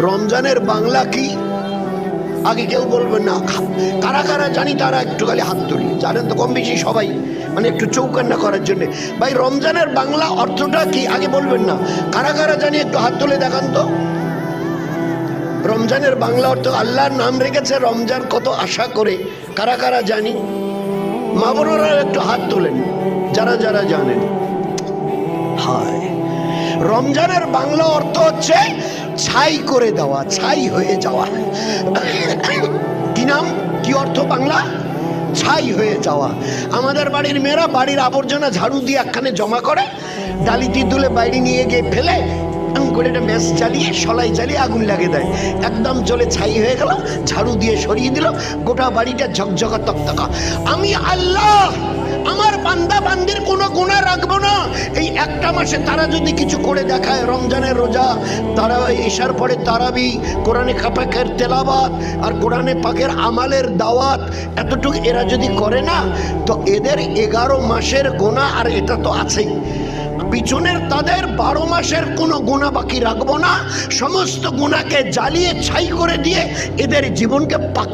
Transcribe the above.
রমজানের বাংলা কি? আগে কেউ বলবেন না। কারা কারা জানি তারা একটু খালি হাত তুলি। জানেন তো কম বেশি সবাই, মানে একটু চৌকান্না করার জন্য। ভাই রমজানের বাংলা অর্থটা কি আগে বলবেন না? কারা কারা জানি একটু হাত তুলে দেখান তো। রমজানের বাংলা অর্থ, আল্লাহর নাম রেখেছে রমজান, কত আশা করে। কারা কারা জানি? মা বোনেরা একটু হাত তোলেন যারা যারা জানেন। হায়, রমজানের বাংলা অর্থ হচ্ছে ছাই করে দেওয়া, ছাই হয়ে যাওয়া। কি নাম, কি অর্থ বাংলা? ছাই হয়ে যাওয়া। আমাদের বাড়ির মেয়েরা বাড়ির আবর্জনা ঝাড়ু দিয়ে একখানে জমা করে, ডালিটি তুলে বাইরে নিয়ে গিয়ে ফেলে করে একটা ম্যাচ চালিয়ে সলাই চালিয়ে আগুন লাগিয়ে দেয়, একদম চলে ছাই হয়ে গেল। ঝাড়ু দিয়ে সরিয়ে দিল, গোটা বাড়িটা ঝকঝকা তকতকা। আমি আল্লাহ আমার বান্দা বান্দির কোনো গুনাহ রাখবো না। এই একটা মাসে তারা যদি কিছু করে দেখায়, রমজানের রোজা, তারা ঈশার পরে তারাবি, কোরআনে পাকের তেলাওয়াত আর কোরআনে পাকের আমালের দাওয়াত, এতটুকু এরা যদি করে না, তো এদের 11 মাসের গুনাহ আর এটা তো আছেই, পিছনের তাদের 12 মাসের কোনো গুনাহ বাকি রাখবো না। সমস্ত গুনাহকে জ্বালিয়ে ছাই করে দিয়ে এদের জীবনকে পাক